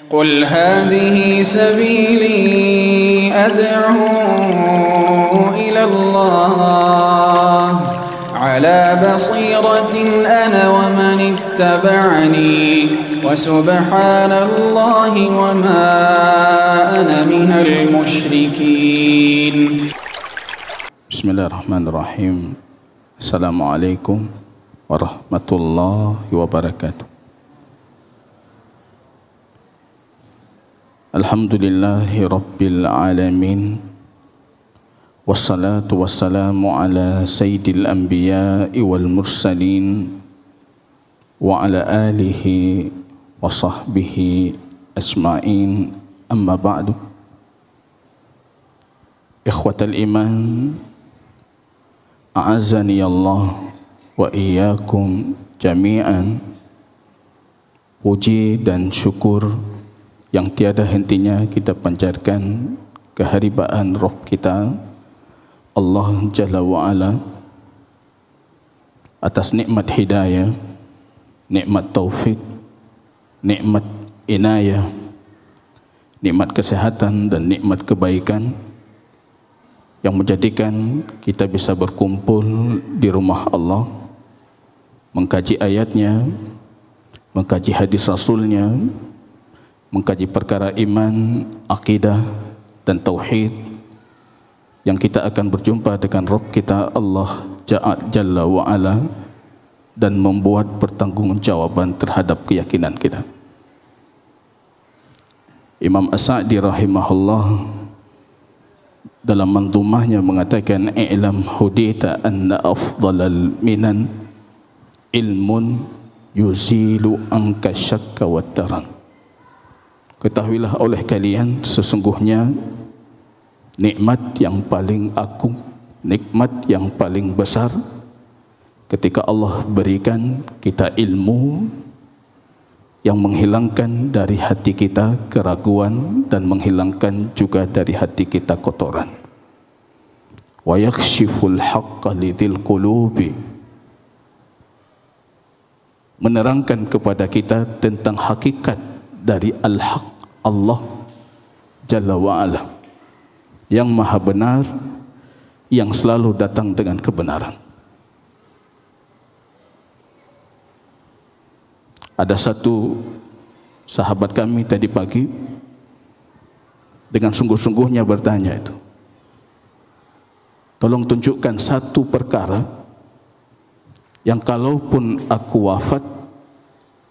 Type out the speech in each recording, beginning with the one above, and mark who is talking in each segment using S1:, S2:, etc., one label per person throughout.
S1: قل هذه سبيلي أدعو إلى الله على بصيرة أنا ومن اتبعني وسبحان الله وما أنا من المشركين.
S2: بسم الله الرحمن الرحيم. السلام عليكم ورحمة الله وبركاته. Alhamdulillahi Rabbil Alamin. Wassalatu wassalamu ala sayyidil anbiya'i wal mursalin wa ala alihi wa sahbihi ajma'in, amma ba'du. Ikhwatal iman, a'azani Allah wa iyyakum jami'an. Puji dan syukur yang tiada hentinya kita panjatkan keharibaan Rabb kita Allah Jalla wa'ala atas nikmat hidayah, nikmat taufik, nikmat inayah, nikmat kesehatan dan nikmat kebaikan yang menjadikan kita bisa berkumpul di rumah Allah, mengkaji ayatnya, mengkaji hadis Rasulnya, mengkaji perkara iman, akidah dan tauhid, yang kita akan berjumpa dengan Rabb kita Allah Jalla wa'ala dan membuat pertanggungjawaban terhadap keyakinan kita. Imam As-Sa'di rahimahullah dalam mandumahnya mengatakan, i'lam hudita anna afdalal minan ilmun yuzilu anka syakka wa taran. Ketahuilah oleh kalian, sesungguhnya nikmat yang paling agung, nikmat yang paling besar ketika Allah berikan kita ilmu yang menghilangkan dari hati kita keraguan dan menghilangkan juga dari hati kita kotoran. Wa yakshiful haqqa lidil qulubi, menerangkan kepada kita tentang hakikat dari al-haq Allah Jalla wa'ala yang maha benar, yang selalu datang dengan kebenaran. Ada satu sahabat kami tadi pagi dengan sungguh-sungguhnya bertanya itu, tolong tunjukkan satu perkara yang kalaupun aku wafat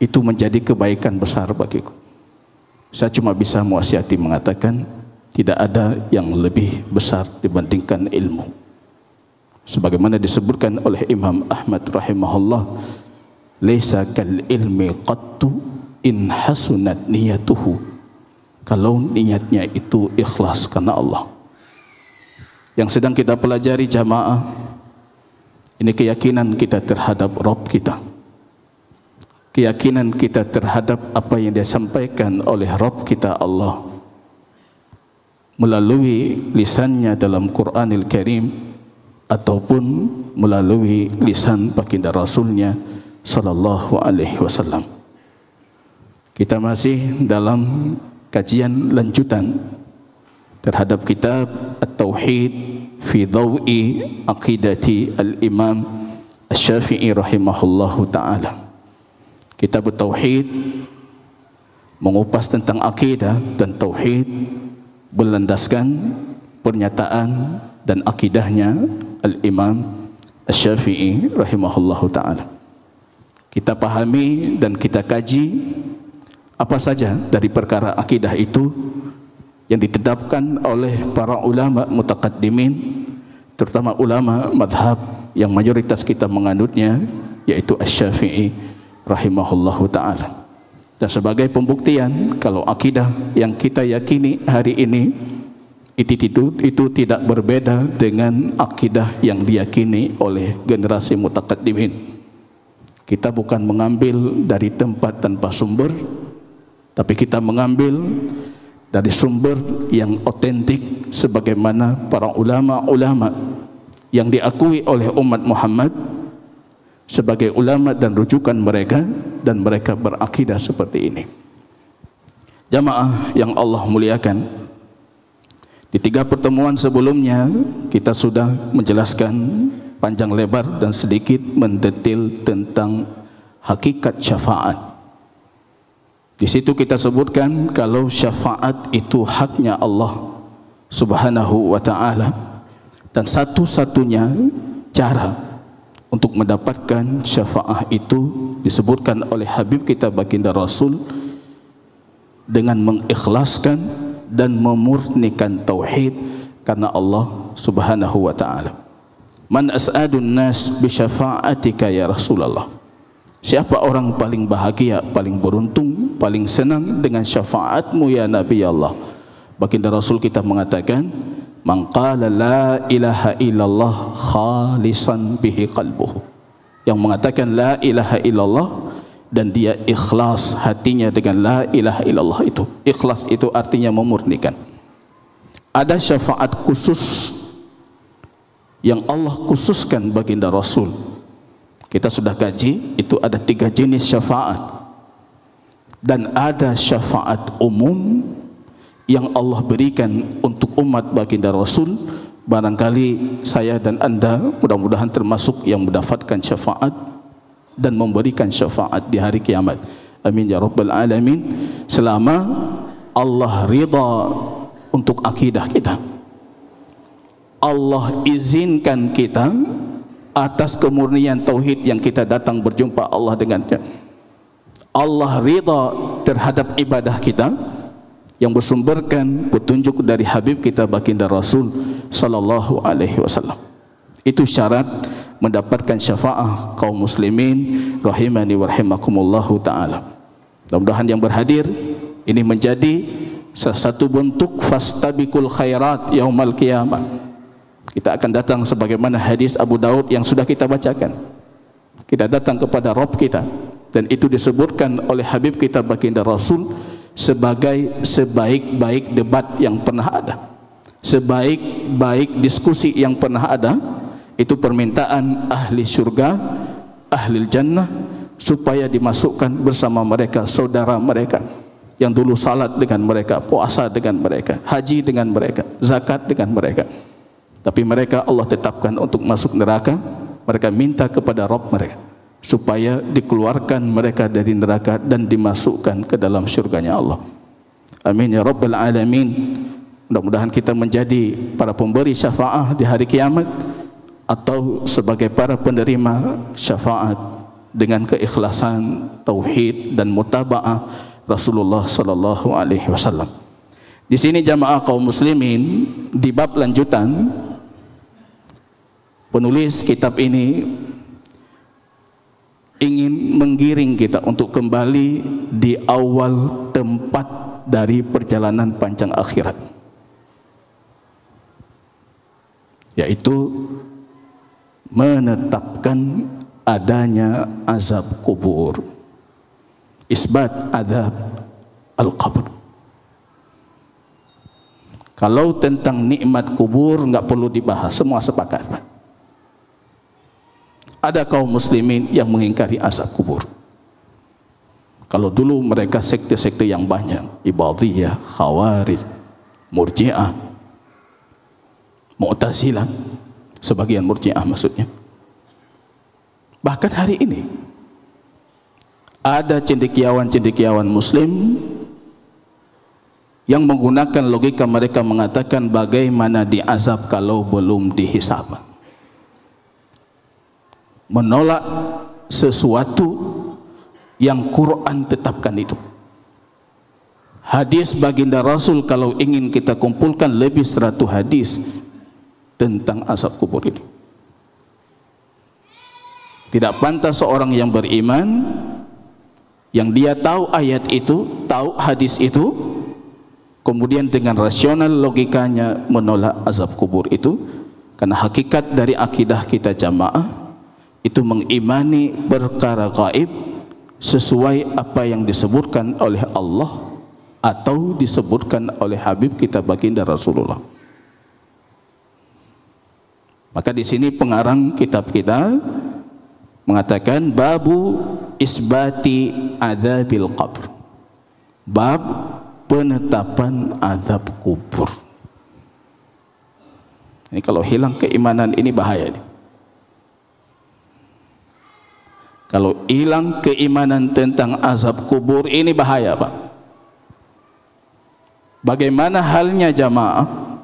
S2: itu menjadi kebaikan besar bagiku. Saya cuma bisa mewasiati mengatakan tidak ada yang lebih besar dibandingkan ilmu. Sebagaimana disebutkan oleh Imam Ahmad rahimahullah, laisa kal ilmi qattu in hasunat niyatuhu. Kalau niatnya itu ikhlas karena Allah. Yang sedang kita pelajari jamaah, ini keyakinan kita terhadap Rabb kita, keyakinan kita terhadap apa yang disampaikan oleh Rabb kita Allah melalui lisannya dalam Quranil Karim ataupun melalui lisan baginda Rasulnya sallallahu alaihi wasallam. Kita masih dalam kajian lanjutan terhadap kitab At-Tauhid fi Dhawi Aqidati Al-Imam Asy-Syafi'i rahimahullahu ta'ala. Kitab Tauhid mengupas tentang akidah dan tauhid berlandaskan pernyataan dan akidahnya Al-Imam Asy-Syafi'i rahimahullahu ta'ala. Kita pahami dan kita kaji apa saja dari perkara akidah itu yang ditetapkan oleh para ulama mutaqaddimin, terutama ulama madhab yang mayoritas kita menganutnya, yaitu Asy-Syafi'i rahimahullahu ta'ala. Dan sebagai pembuktian kalau akidah yang kita yakini hari ini itu tidak berbeda dengan akidah yang diyakini oleh generasi mutaqaddimin. Kita bukan mengambil dari tempat tanpa sumber, tapi kita mengambil dari sumber yang otentik sebagaimana para ulama-ulama yang diakui oleh umat Muhammad sebagai ulama dan rujukan mereka, dan mereka berakidah seperti ini. Jamaah yang Allah muliakan, di 3 pertemuan sebelumnya kita sudah menjelaskan panjang lebar dan sedikit mendetail tentang hakikat syafaat. Di situ kita sebutkan kalau syafaat itu haknya Allah Subhanahu wa ta'ala, dan satu-satunya cara untuk mendapatkan syafaat itu disebutkan oleh Habib kita baginda Rasul dengan mengikhlaskan dan memurnikan tauhid karena Allah Subhanahu wa ta'ala. Man as'adun nas bi syafa'atika ya Rasulullah. Siapa orang paling bahagia, paling beruntung, paling senang dengan syafaatmu ya Nabi Allah? Baginda Rasul kita mengatakan, man qala la ilaha illallah khalisan bihi qalbuhu. Yang mengatakan la ilaha illallah dan dia ikhlas hatinya dengan la ilaha illallah itu. Ikhlas itu artinya memurnikan. Ada syafaat khusus yang Allah khususkan baginda Rasul. Kita sudah kaji, itu ada 3 jenis syafaat. Dan ada syafaat umum yang Allah berikan untuk umat baginda Rasul. Barangkali saya dan anda mudah-mudahan termasuk yang mendapatkan syafaat dan memberikan syafaat di hari kiamat. Amin ya rabbal alamin. Selama Allah ridha untuk akidah kita, Allah izinkan kita atas kemurnian tauhid yang kita datang berjumpa Allah dengannya, Allah ridha terhadap ibadah kita yang bersumberkan petunjuk dari Habib kita baginda Rasul sallallahu alaihi wasallam. Itu syarat mendapatkan syafaat kaum muslimin rahimani wa rahimakumullahu ta'ala. Mudah-mudahan yang berhadir ini menjadi salah satu bentuk fastabiqul khairat yaumal qiyamah. Kita akan datang sebagaimana hadis Abu Daud yang sudah kita bacakan. Kita datang kepada Rabb kita, dan itu disebutkan oleh Habib kita baginda Rasul sebagai sebaik-baik debat yang pernah ada, sebaik-baik diskusi yang pernah ada. Itu permintaan ahli syurga, ahli jannah, supaya dimasukkan bersama mereka saudara mereka yang dulu salat dengan mereka, puasa dengan mereka, haji dengan mereka, zakat dengan mereka. Tapi mereka Allah tetapkan untuk masuk neraka. Mereka minta kepada Rabb mereka supaya dikeluarkan mereka dari neraka dan dimasukkan ke dalam syurganya Allah. Amin ya rabbal alamin. Mudah-mudahan kita menjadi para pemberi syafaat di hari kiamat, atau sebagai para penerima syafaat dengan keikhlasan tauhid dan mutaba'ah Rasulullah sallallahu alaihi wasallam. Di sini jamaah kaum muslimin, di bab lanjutan penulis kitab ini ingin menggiring kita untuk kembali di awal tempat dari perjalanan panjang akhirat, yaitu menetapkan adanya azab kubur, isbat azab al-qabr. Kalau tentang nikmat kubur enggak perlu dibahas, semua sepakat. Ada kaum muslimin yang mengingkari azab kubur. Kalau dulu mereka sekte-sekte yang banyak, Ibadiyah, Khawarij, Murji'ah, Mu'tazilah, sebagian Murji'ah maksudnya. Bahkan hari ini ada cendekiawan-cendekiawan muslim yang menggunakan logika mereka mengatakan bagaimana diazab kalau belum dihisab. Menolak sesuatu yang Quran tetapkan itu. Hadis baginda Rasul kalau ingin kita kumpulkan lebih 100 hadis tentang azab kubur ini. Tidak pantas seorang yang beriman, yang dia tahu ayat itu, tahu hadis itu, kemudian dengan rasional logikanya menolak azab kubur itu. Karena hakikat dari akidah kita jamaah itu mengimani perkara gaib sesuai apa yang disebutkan oleh Allah atau disebutkan oleh Habib kita baginda Rasulullah. Maka di sini pengarang kitab kita mengatakan babu isbati adzabil qabr, bab penetapan azab kubur. Ini kalau hilang keimanan ini bahaya ini. Kalau hilang keimanan tentang azab kubur ini bahaya, Pak. Bagaimana halnya jamaah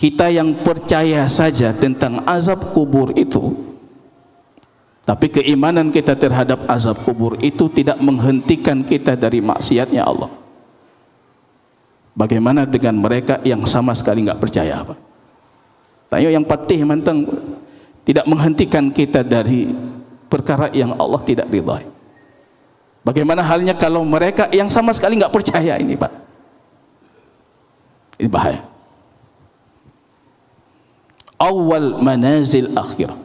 S2: kita yang percaya saja tentang azab kubur itu, tapi keimanan kita terhadap azab kubur itu tidak menghentikan kita dari maksiatnya Allah. Bagaimana dengan mereka yang sama sekali nggak percaya, Pak? Tanya yang patih mentang tidak menghentikan kita dari perkara yang Allah tidak ridhai. Bagaimana halnya kalau mereka yang sama sekali nggak percaya ini, Pak? Ini bahaya. Awal manazil akhirah.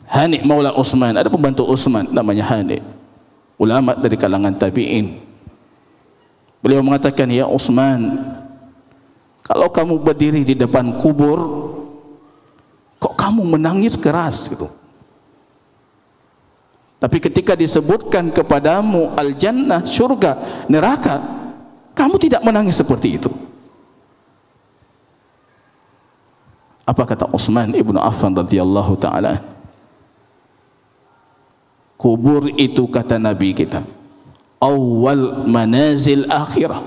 S2: Hani Maula Utsman, ada pembantu Utsman namanya Hani, ulama dari kalangan tabi'in. Beliau mengatakan, ya Utsman, kalau kamu berdiri di depan kubur, kok kamu menangis keras gitu. Tapi ketika disebutkan kepadamu al-jannah, surga, neraka, kamu tidak menangis seperti itu. Apa kata Utsman ibnu Affan radhiyallahu taala? Kubur itu, kata Nabi kita, awal manazil akhirah.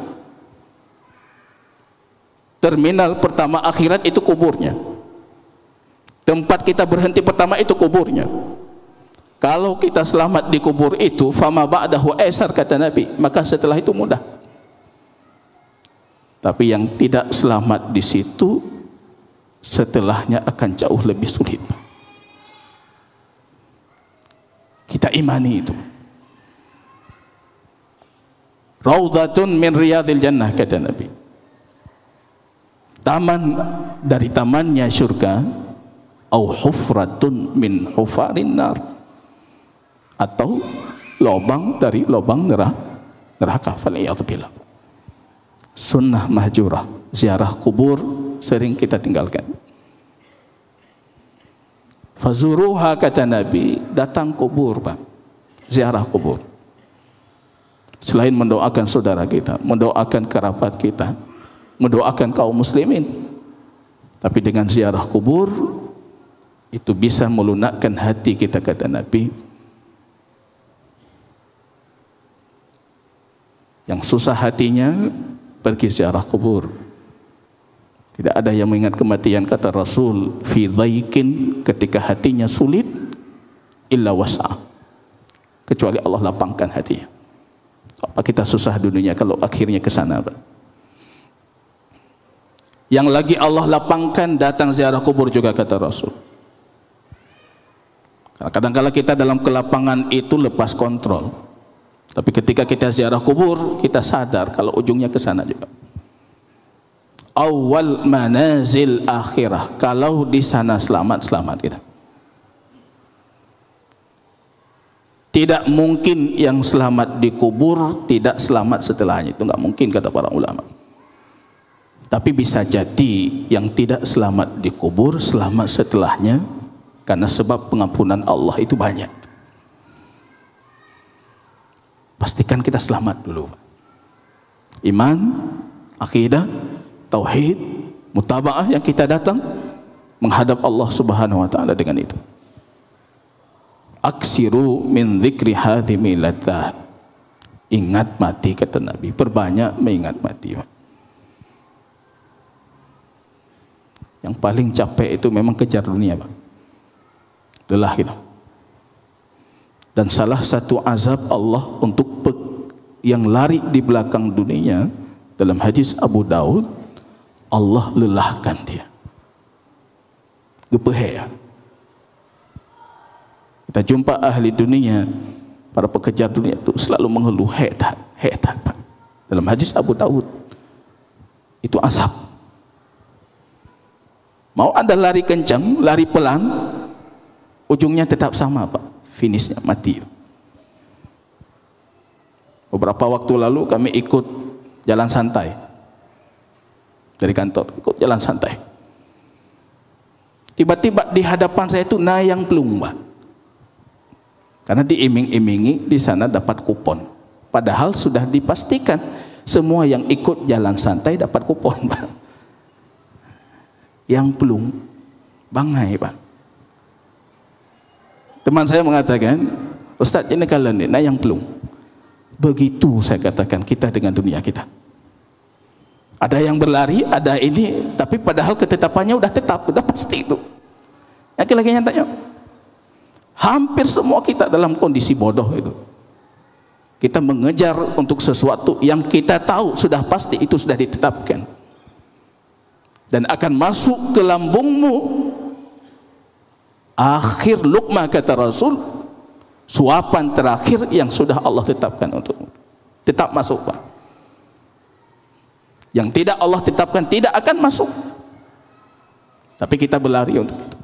S2: Terminal pertama akhirat itu kuburnya. Tempat kita berhenti pertama itu kuburnya. Kalau kita selamat di kubur itu, fama ba'dahu aisar, kata Nabi, maka setelah itu mudah. Tapi yang tidak selamat di situ, setelahnya akan jauh lebih sulit. Kita imani itu. Raudhatun min riyadil jannah, kata Nabi. Taman dari tamannya surga, au hufratun min hufarin nar, atau lubang dari lubang neraka. Faliyadzubillah. Sunnah mahjurah, ziarah kubur sering kita tinggalkan. Fazuruha, kata Nabi, datang kubur, Pak, ziarah kubur. Selain mendoakan saudara kita, mendoakan kerabat kita, mendoakan kaum muslimin, tapi dengan ziarah kubur itu bisa melunakkan hati kita, kata Nabi. Yang susah hatinya pergi ziarah kubur. Tidak ada yang mengingat kematian, kata Rasul, fi dhaikin, ketika hatinya sulit, illa wasa', kecuali Allah lapangkan hatinya. Apa kita susah dunia kalau akhirnya ke sana, Pak? Yang lagi Allah lapangkan datang ziarah kubur juga, kata Rasul. Kadang-kadang kita dalam kelapangan itu lepas kontrol, tapi ketika kita ziarah kubur, kita sadar kalau ujungnya ke sana juga. Awal manazil akhirah, kalau di sana selamat kita. Tidak mungkin yang selamat di kubur tidak selamat setelahnya, itu nggak mungkin, kata para ulama. Tapi bisa jadi yang tidak selamat di kubur selamat setelahnya, karena sebab pengampunan Allah itu banyak. Pastikan kita selamat dulu. Iman, akidah, tauhid, mutaba'ah yang kita datang menghadap Allah Subhanahu wa taala dengan itu. Aksiru min dzikri hadhimi ladzat. Ingat mati, kata Nabi, perbanyak mengingat mati. Yang paling capek itu memang kejar dunia, Pak. Lelah kita. Dan salah satu azab Allah untuk yang lari di belakang dunia, dalam hadis Abu Daud, Allah lelahkan dia. Gepehe. Kita jumpa ahli dunia, para pekerja dunia itu selalu mengeluh hetat. Dalam hadis Abu Daud, itu azab. Mau Anda lari kencang, lari pelan, ujungnya tetap sama, Pak. Finishnya mati. Beberapa waktu lalu kami ikut jalan santai dari kantor, ikut jalan santai. Tiba-tiba di hadapan saya itu nayang pelung, Pak. Karena diiming-imingi di sana dapat kupon. Padahal sudah dipastikan Semua yang ikut jalan santai dapat kupon, Pak. Yang belum bangai, Pak. Teman saya mengatakan, Ustaz ini kalian ini, nah yang belum. Begitu saya katakan kita dengan dunia kita. Ada yang berlari, ada ini, tapi padahal ketetapannya udah tetap, udah pasti itu. Yang lagi nyatanya, hampir semua kita dalam kondisi bodoh itu. Kita mengejar untuk sesuatu yang kita tahu sudah pasti itu sudah ditetapkan dan akan masuk ke lambungmu. Akhir luqmah kata Rasul, suapan terakhir yang sudah Allah tetapkan untukmu, tetap masuk, Pak. Yang tidak Allah tetapkan tidak akan masuk, tapi kita berlari untuk itu.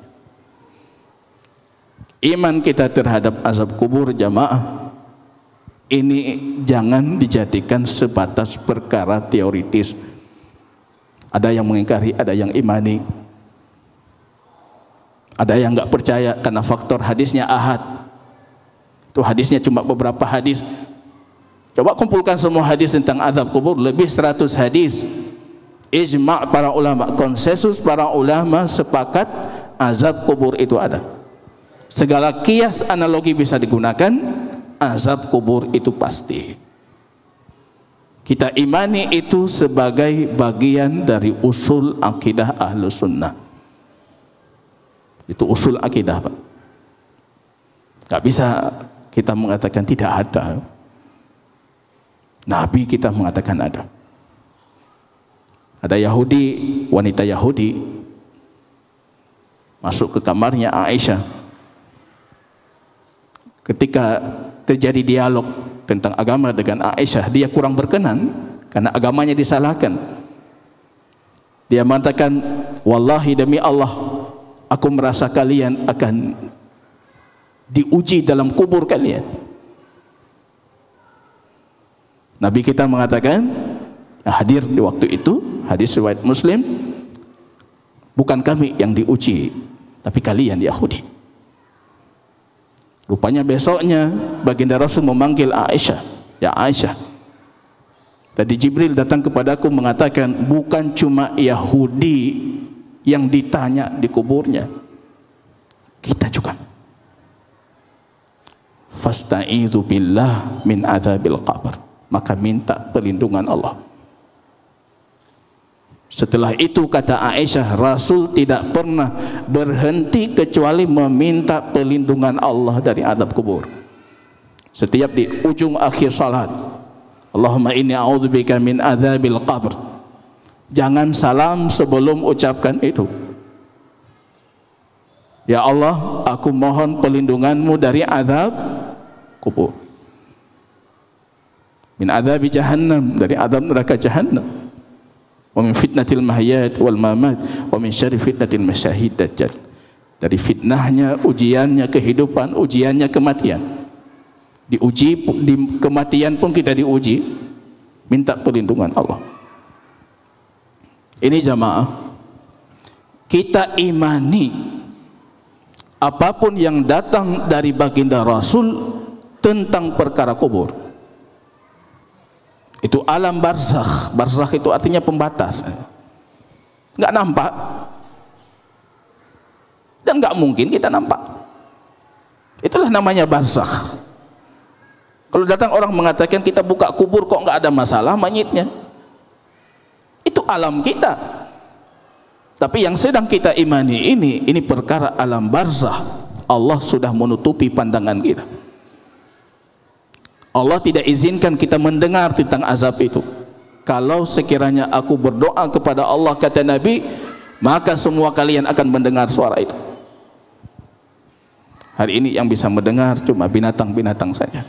S2: Iman kita terhadap azab kubur, jamaah, ini jangan dijadikan sebatas perkara teoritis. Ada yang mengingkari, ada yang imani, ada yang nggak percaya karena faktor hadisnya ahad. Itu hadisnya cuma beberapa hadis. Coba kumpulkan semua hadis tentang azab kubur, lebih 100 hadis. Ijma' para ulama, konsensus para ulama sepakat azab kubur itu ada. Segala kias analogi bisa digunakan, azab kubur itu pasti. Kita imani itu sebagai bagian dari usul akidah Ahlus Sunnah. Itu usul akidah, Pak. Gak bisa kita mengatakan tidak ada. Nabi kita mengatakan ada. Ada Yahudi, wanita Yahudi masuk ke kamarnya Aisyah. Ketika terjadi dialog tentang agama dengan Aisyah, dia kurang berkenan karena agamanya disalahkan. Dia mengatakan, wallahi demi Allah, aku merasa kalian akan diuji dalam kubur kalian. Nabi kita mengatakan, hadir di waktu itu, hadis riwayat Muslim, bukan kami yang diuji, tapi kalian Yahudi. Rupanya besoknya baginda Rasul memanggil Aisyah, ya Aisyah, tadi Jibril datang kepadaku mengatakan bukan cuma Yahudi yang ditanya di kuburnya, kita juga. Fasta'idzu billah min adzabil qabr, maka minta perlindungan Allah. Setelah itu kata Aisyah, Rasul tidak pernah berhenti kecuali meminta perlindungan Allah dari azab kubur. Setiap di ujung akhir salat, Allahumma inni a'udzubika min adzabil qabr. Jangan salam sebelum ucapkan itu. Ya Allah, aku mohon perlindunganmu dari azab kubur. Min adzabi jahannam, dari azab neraka jahannam. Wa min fitnatil mahyat wal mamat wa min syarri fitnatil masyahid dajjal. Dari fitnahnya, ujiannya kehidupan, ujiannya kematian. Diuji di kematian pun kita diuji, minta perlindungan Allah. Ini jamaah, kita imani apapun yang datang dari baginda Rasul tentang perkara kubur. Itu alam barzakh. Barzakh itu artinya pembatas, nggak nampak dan nggak mungkin kita nampak. Itulah namanya barzakh. Kalau datang orang mengatakan kita buka kubur kok nggak ada masalah mayitnya, itu alam kita. Tapi yang sedang kita imani ini perkara alam barzakh. Allah sudah menutupi pandangan kita. Allah tidak izinkan kita mendengar tentang azab itu. Kalau sekiranya aku berdoa kepada Allah, kata Nabi, maka semua kalian akan mendengar suara itu. Hari ini yang bisa mendengar cuma binatang-binatang saja.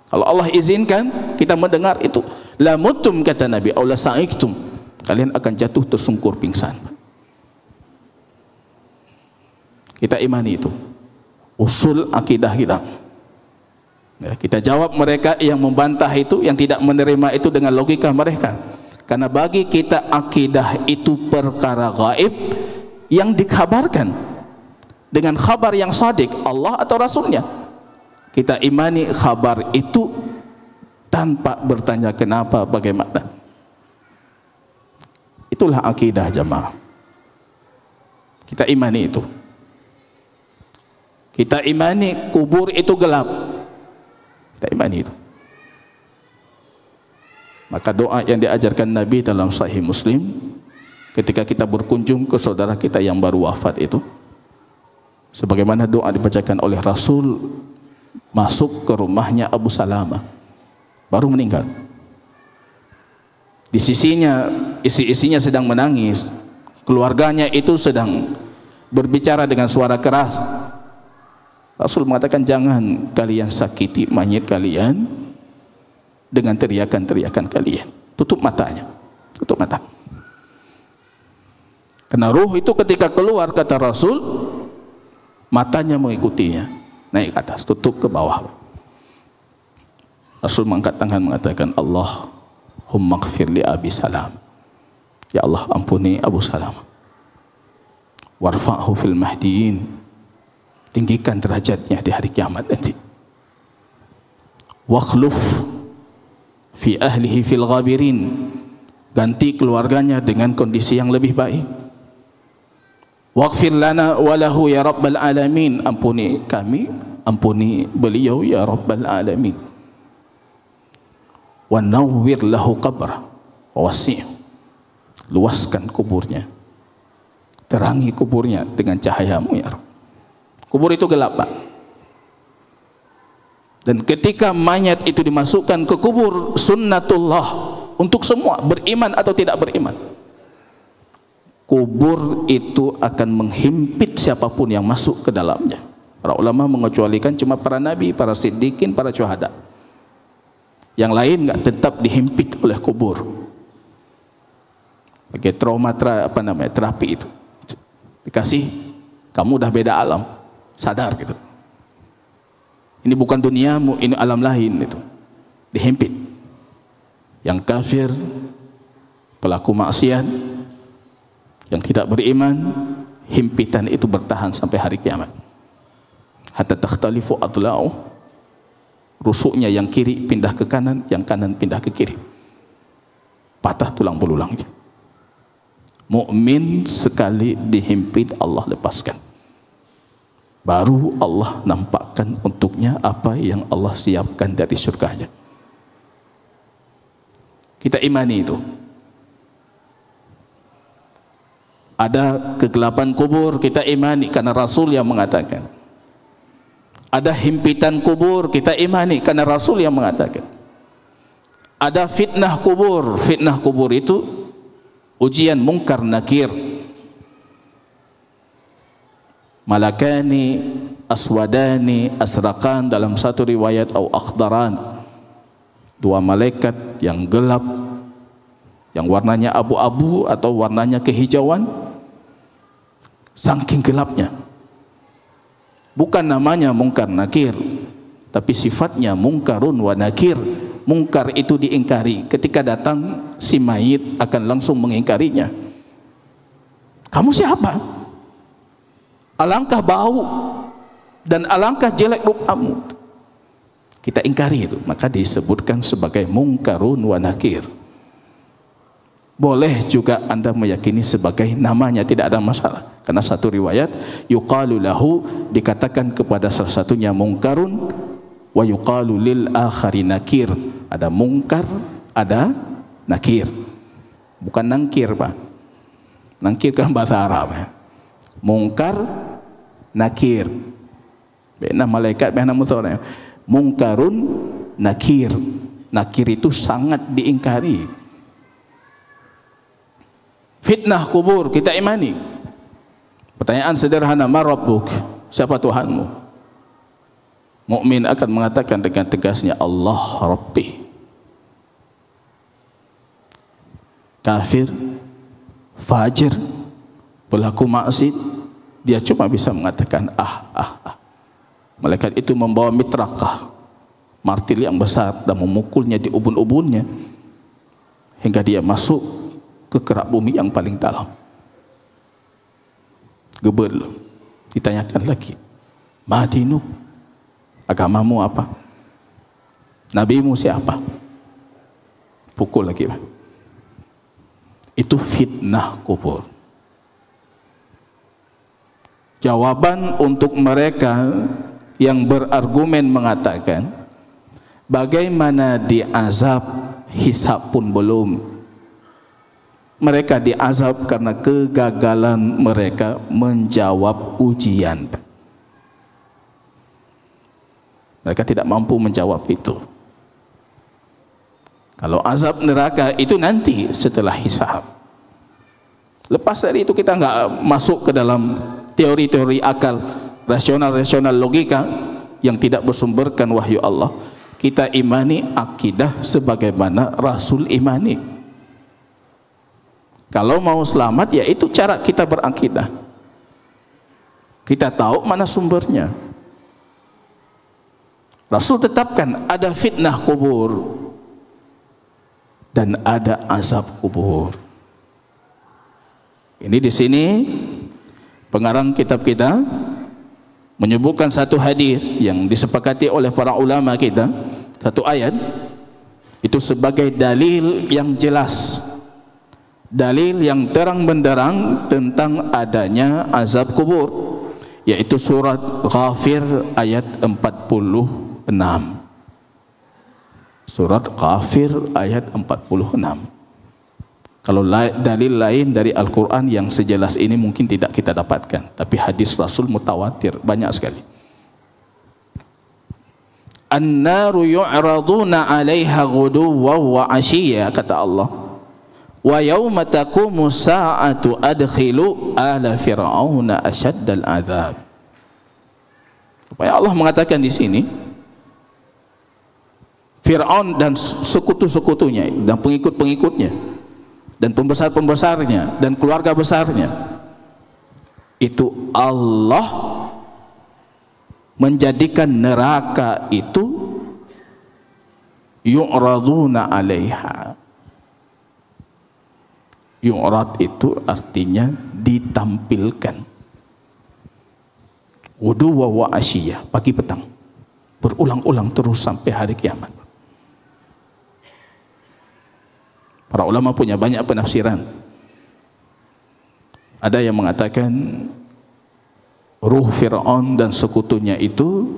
S2: Kalau Allah izinkan kita mendengar itu, la mutum kata Nabi, aula sa'iktum, kalian akan jatuh tersungkur pingsan. Kita imani itu usul akidah kita. Ya, kita jawab mereka yang membantah itu, yang tidak menerima itu dengan logika mereka. Karena bagi kita akidah itu perkara gaib yang dikabarkan dengan khabar yang sadik, Allah atau Rasulnya. Kita imani khabar itu tanpa bertanya kenapa, bagaimana. Itulah akidah jamaah. Kita imani itu. Kita imani kubur itu gelap. Kita imani itu. Maka doa yang diajarkan Nabi dalam Sahih Muslim ketika kita berkunjung ke saudara kita yang baru wafat itu, sebagaimana doa dibacakan oleh Rasul masuk ke rumahnya Abu Salamah baru meninggal. Di sisinya isi-isinya sedang menangis, keluarganya itu sedang berbicara dengan suara keras. Rasul mengatakan, jangan kalian sakiti mayit kalian dengan teriakan-teriakan kalian. Tutup matanya, tutup mata. Karena ruh itu ketika keluar, kata Rasul, matanya mengikutinya, naik ke atas, tutup ke bawah. Rasul mengangkat tangan mengatakan, Allahumma ighfir li Abi Salam. Ya Allah, ampuni Abu Salam. Warfa'hu fil mahdiyin. Tinggikan derajatnya di hari kiamat nanti. Wakhluf fi ahlihi fil ghabirin. Ganti keluarganya dengan kondisi yang lebih baik. Waghfir lana walahu ya rabbal alamin. Ampuni kami, ampuni beliau ya rabbal alamin. Wa nawwir lahu qabra wa wasi'. Luaskan kuburnya, terangi kuburnya dengan cahayamu ya Rabb. Kubur itu gelap, Pak. Dan ketika mayat itu dimasukkan ke kubur, sunnatullah untuk semua, beriman atau tidak beriman, kubur itu akan menghimpit siapapun yang masuk ke dalamnya. Para ulama mengecualikan cuma para nabi, para siddiqin, para syuhada. Yang lain nggak, tetap dihimpit oleh kubur. Pakai terapi itu. Dikasih, kamu udah beda alam, sadar gitu. Ini bukan duniamu, ini alam lain itu. Dihimpit. Yang kafir, pelaku maksiat, yang tidak beriman, himpitan itu bertahan sampai hari kiamat. Hatta takhtalifu adla'u. Rusuknya yang kiri pindah ke kanan, yang kanan pindah ke kiri. Patah tulang belulangnya. Mukmin sekali dihimpit, Allah lepaskan. Baru Allah nampakkan untuknya apa yang Allah siapkan dari surganya. Kita imani itu. Ada kegelapan kubur, kita imani karena Rasul yang mengatakan. Ada himpitan kubur, kita imani karena Rasul yang mengatakan. Ada fitnah kubur itu ujian mungkar nakir. Malakani aswadani asraqan dalam satu riwayat, au akhdaran, dua malaikat yang gelap, yang warnanya abu-abu atau warnanya kehijauan, saking gelapnya. Bukan namanya mungkar nakir, tapi sifatnya mungkarun wa nakir. Mungkar itu diingkari, ketika datang si mayit akan langsung mengingkarinya. Kamu siapa? Alangkah bau dan alangkah jelek rupamu. Kita ingkari itu, maka disebutkan sebagai mungkarun wa nakir. Boleh juga Anda meyakini sebagai namanya, tidak ada masalah. Karena satu riwayat yuqalu lahu, dikatakan kepada salah satunya mungkarun, wa yuqalu lil akhari nakir. Ada mungkar, ada nakir. Bukan nangkir, Pak. Nangkir kan bahasa Arab ya. Mungkar, nakir. Bena malaikat, bena musuh. Mungkarun, nakir. Nakir itu sangat diingkari. Fitnah kubur, kita imani. Pertanyaan sederhana, ma rabbuk? Siapa Tuhanmu? Mukmin akan mengatakan dengan tegasnya, Allah Rabbi. Kafir, fajir, pelaku maksiat, dia cuma bisa mengatakan Malaikat itu membawa mitrakah, martil yang besar, dan memukulnya di ubun-ubunnya hingga dia masuk ke kerak bumi yang paling dalam. Gebel, ditanyakan lagi, madinu, agamamu apa? Nabimu siapa? pukul lagi. Itu fitnah kubur. Jawaban untuk mereka yang berargumen mengatakan, bagaimana diazab, hisab pun belum. Mereka diazab karena kegagalan mereka menjawab ujian. Mereka tidak mampu menjawab itu. Kalau azab neraka itu nanti setelah hisab. Lepas dari itu kita nggak masuk ke dalam teori-teori akal, rasional logika yang tidak bersumberkan wahyu Allah. Kita imani akidah sebagaimana Rasul imani. Kalau mau selamat, ya itu cara kita berakidah. Kita tahu mana sumbernya. Rasul tetapkan ada fitnah kubur dan ada azab kubur. Ini di sini pengarang kitab kita menyebutkan satu hadis yang disepakati oleh para ulama kita, satu ayat itu sebagai dalil yang jelas, dalil yang terang benderang tentang adanya azab kubur, yaitu surat Ghafir ayat 46. Surat Ghafir ayat 46. Kalau dalil lain dari Al-Quran yang sejelas ini mungkin tidak kita dapatkan, tapi hadis Rasul mutawatir banyak sekali. An-naru yu'raduna 'alaiha ghuduwwan wa 'ashiyya, kata Allah. Wa yauma taqumu sa'atu adkhilu ala fir'auna asyaddal 'adzab. Supaya Allah mengatakan di sini Fir'aun dan sekutu-sekutunya dan pengikut-pengikutnya dan pembesar-pembesarnya dan keluarga besarnya, itu Allah menjadikan neraka itu yu'raduna 'alaiha. Yu'rad itu artinya ditampilkan. Ghuduwwan wa 'ashiyya, pagi petang, berulang-ulang terus sampai hari kiamat. Para ulama punya banyak penafsiran. Ada yang mengatakan ruh Fir'aun dan sekutunya itu,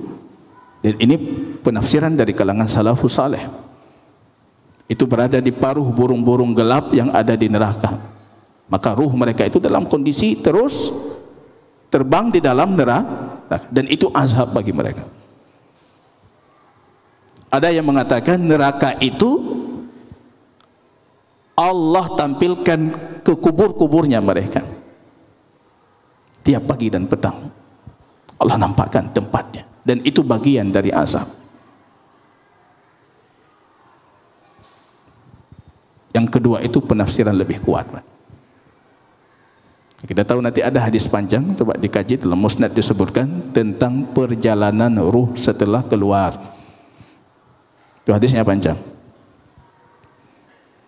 S2: dan ini penafsiran dari kalangan salafus saleh, itu berada di paruh burung-burung gelap yang ada di neraka. Maka ruh mereka itu dalam kondisi terus terbang di dalam neraka, dan itu azab bagi mereka. Ada yang mengatakan neraka itu Allah tampilkan ke kubur-kuburnya mereka tiap pagi dan petang. Allah nampakkan tempatnya, dan itu bagian dari azab. Yang kedua itu penafsiran lebih kuat. Kita tahu nanti ada hadis panjang, coba dikaji, dalam Musnad disebutkan tentang perjalanan ruh setelah keluar. Itu hadisnya panjang.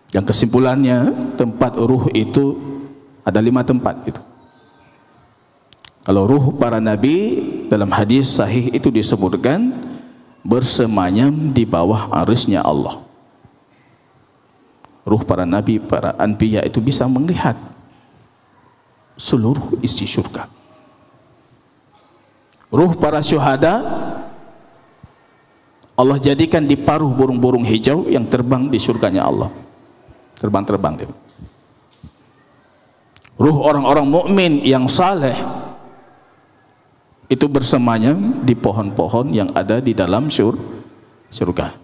S2: Yang kesimpulannya tempat ruh itu ada 5 tempat itu. Kalau ruh para nabi dalam hadis sahih itu disebutkan bersemayam di bawah arsy-Nya Allah. Ruh para nabi, para anbiya itu bisa melihat seluruh isi surga. Ruh para syuhada Allah jadikan di paruh burung-burung hijau yang terbang di surganya Allah. Terbang-terbang dia. Ruh orang-orang mukmin yang saleh itu bersemayam di pohon-pohon yang ada di dalam surga.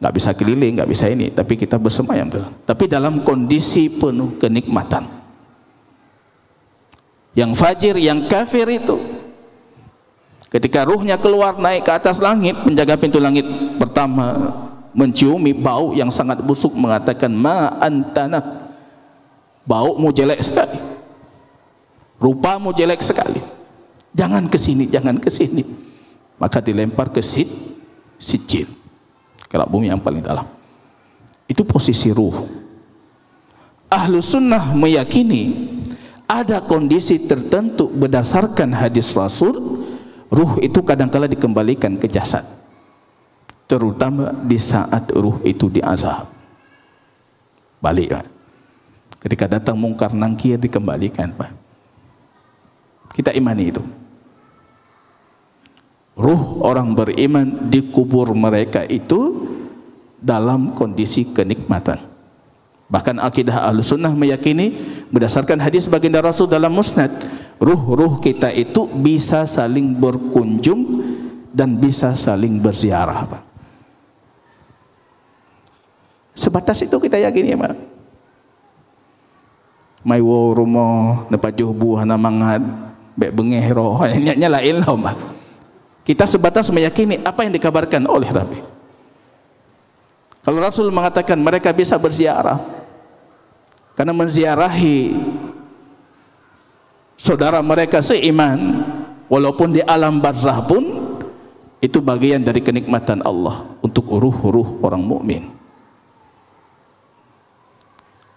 S2: Nggak bisa keliling, nggak bisa ini, tapi kita bersemayam. Tapi dalam kondisi penuh kenikmatan. Yang fajir, yang kafir itu, ketika ruhnya keluar naik ke atas langit, penjaga pintu langit pertama menciumi bau yang sangat busuk, mengatakan ma antanak, baumu jelek sekali, rupamu jelek sekali, jangan kesini, jangan kesini. Maka dilempar ke sijil, ke bumi yang paling dalam. Itu posisi ruh. Ahlus sunnah meyakini ada kondisi tertentu berdasarkan hadis Rasul, ruh itu kadangkala dikembalikan ke jasad, terutama di saat ruh itu diazab. balik, Pak. Ketika datang mungkar nangkir dikembalikan, Pak. Kita imani itu. Ruh orang beriman di kubur mereka itu dalam kondisi kenikmatan. Bahkan akidah Ahlussunnah meyakini berdasarkan hadis baginda Rasul dalam Musnad, ruh-ruh kita itu bisa saling berkunjung dan bisa saling berziarah, Pak. Sebatas itu kita yakini, Pak. Mai wo rumah nepajuh buah namangat bek bengehro nyanya lain lah, Pak. Kita sebatas meyakini apa yang dikabarkan oleh Nabi. Kalau Rasul mengatakan mereka bisa berziarah karena menziarahi saudara mereka seiman walaupun di alam barzah pun itu bagian dari kenikmatan Allah untuk ruh-ruh orang mukmin.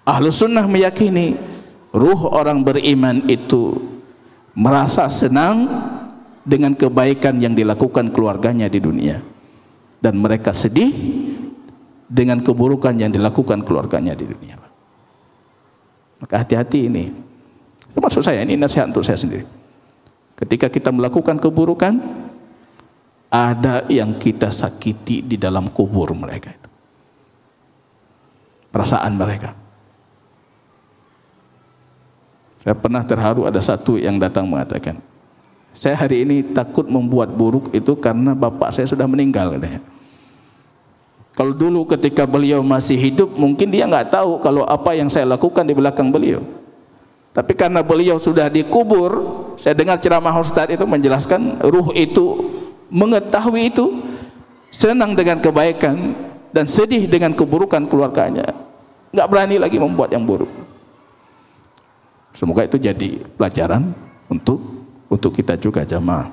S2: Ahlussunnah meyakini ruh orang beriman itu merasa senang dengan kebaikan yang dilakukan keluarganya di dunia, dan mereka sedih dengan keburukan yang dilakukan keluarganya di dunia. Maka hati-hati ini. Termasuk saya, ini nasihat untuk saya sendiri. Ketika kita melakukan keburukan, ada yang kita sakiti di dalam kubur mereka itu. Perasaan mereka. Saya pernah terharu, ada satu yang datang mengatakan, saya hari ini takut membuat buruk itu karena bapak saya sudah meninggal, katanya. Kalau dulu ketika beliau masih hidup, mungkin dia nggak tahu kalau apa yang saya lakukan di belakang beliau. Tapi karena beliau sudah dikubur, saya dengar ceramah Ustaz itu menjelaskan ruh itu mengetahui itu, senang dengan kebaikan dan sedih dengan keburukan keluarganya, nggak berani lagi membuat yang buruk. Semoga itu jadi pelajaran untuk kita juga jamaah.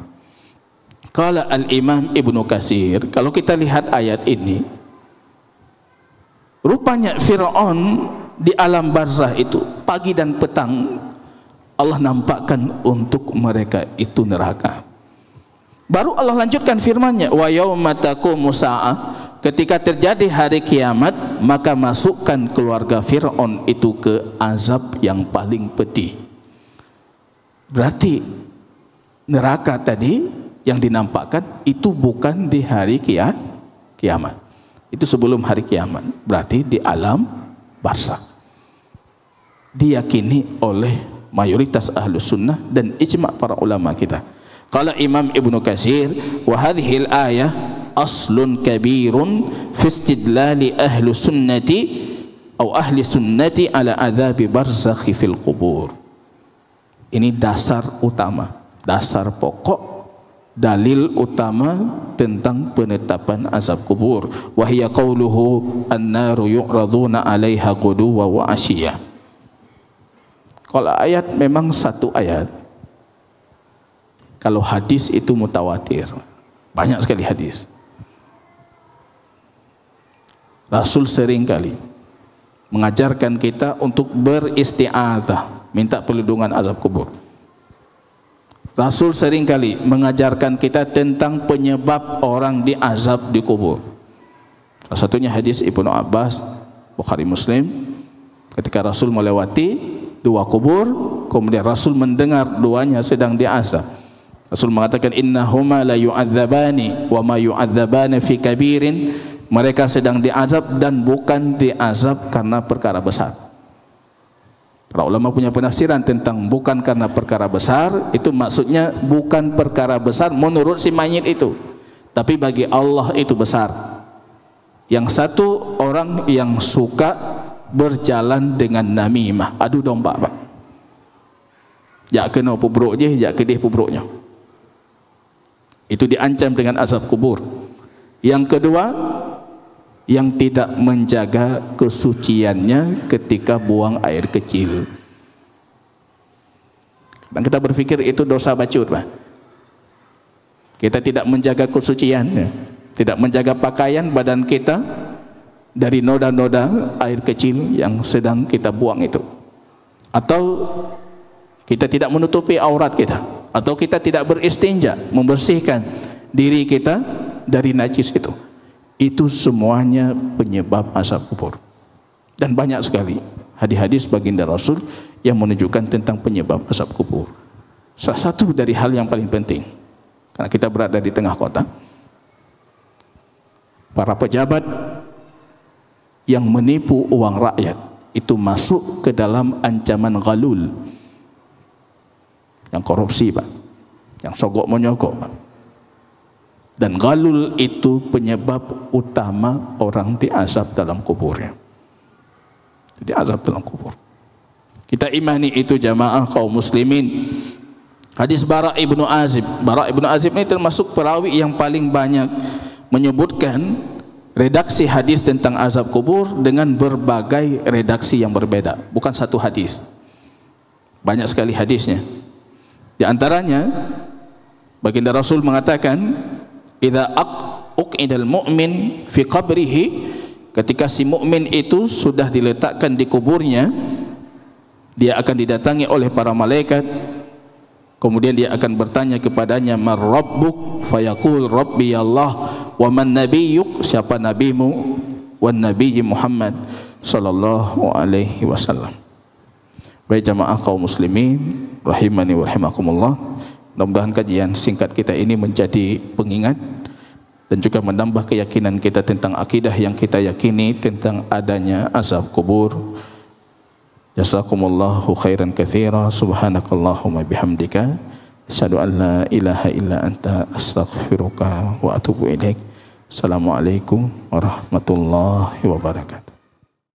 S2: Qala al-Imam Ibnu Katsir, kalau kita lihat ayat ini, rupanya Fir'aun di alam barzah itu pagi dan petang Allah nampakkan untuk mereka itu neraka. Baru Allah lanjutkan firman-Nya, wa yauma taqumu sa'ah, ketika terjadi hari kiamat maka masukkan keluarga Fir'aun itu ke azab yang paling pedih. Berarti neraka tadi yang dinampakkan itu bukan di hari kiamat. Itu sebelum hari kiamat. Berarti di alam barzakh. Diyakini oleh mayoritas Ahlussunnah dan ijma' para ulama kita. Qala Imam Ibnu Katsir, wa hadhil ayah aslun kabirun fi istidlali ahli sunnati atau ahli sunnati ala adzabi barzakh fil qubur. Ini dasar utama, dasar pokok, dalil utama tentang penetapan azab kubur. Wa hiya qauluhu an-naru yu'raduna 'alaiha quduwa wa 'ashiyah. Kalau ayat memang satu ayat. Kalau hadis itu mutawatir, banyak sekali hadis. Rasul sering kali mengajarkan kita untuk beristi'adzah, minta perlindungan azab kubur. Rasul sering kali mengajarkan kita tentang penyebab orang diazab di kubur. Salah satunya hadis Ibnu Abbas, Bukhari Muslim, ketika Rasul melewati dua kubur, kemudian Rasul mendengar duanya sedang diazab. Rasul mengatakan, innahuma la yu'adzabani wa ma yu'adzabani fi kabirin. Mereka sedang diazab dan bukan diazab karena perkara besar. Para ulama punya penafsiran tentang bukan karena perkara besar, itu maksudnya bukan perkara besar menurut si mayit itu, tapi bagi Allah itu besar. Yang satu orang yang suka berjalan dengan namimah, adu domba, Pak. Jak kena pubruk je, jak kedih pubruknya. Itu diancam dengan azab kubur. Yang kedua, yang tidak menjaga kesuciannya ketika buang air kecil. Dan kita berpikir itu dosa bacut, Pak. Kita tidak menjaga kesuciannya, tidak menjaga pakaian badan kita dari noda-noda air kecil yang sedang kita buang itu. Atau kita tidak menutupi aurat kita, atau kita tidak beristinja, membersihkan diri kita dari najis itu. Itu semuanya penyebab azab kubur. Dan banyak sekali hadis-hadis baginda Rasul yang menunjukkan tentang penyebab azab kubur. Salah satu dari hal yang paling penting, karena kita berada di tengah kota, para pejabat yang menipu uang rakyat itu masuk ke dalam ancaman ghalul, yang korupsi, Pak, yang sogok menyogok, Pak. Dan ghalul itu penyebab utama orang diazab dalam kuburnya. Diazab dalam kubur. Kita imani itu jamaah kaum muslimin. Hadis Bara ibnu Azib. Bara ibnu Azib ini termasuk perawi yang paling banyak menyebutkan redaksi hadis tentang azab kubur dengan berbagai redaksi yang berbeda. Bukan satu hadis. Banyak sekali hadisnya. Di antaranya baginda Rasul mengatakan, "Idza uqidal mu'min fi qabrihi," ketika si mukmin itu sudah diletakkan di kuburnya, dia akan didatangi oleh para malaikat. Kemudian dia akan bertanya kepadanya, "Man rabbuk?" Fayaqul, "Rabbi Allah." "Wa man nabiyyuk?" Siapa nabimu? "Wan nabiyyi Muhammad sallallahu alaihi wasallam." Baik jamaah kaum muslimin rahimani wa rahimakumullah, mudah-mudahan kajian singkat kita ini menjadi pengingat dan juga menambah keyakinan kita tentang akidah yang kita yakini tentang adanya azab kubur. Jazakumullahu khairan katsira. Subhanakallahumma bihamdika asyhadu an la ilaha illa anta astaghfiruka wa atubu ilaik. Assalamualaikum warahmatullahi wabarakatuh.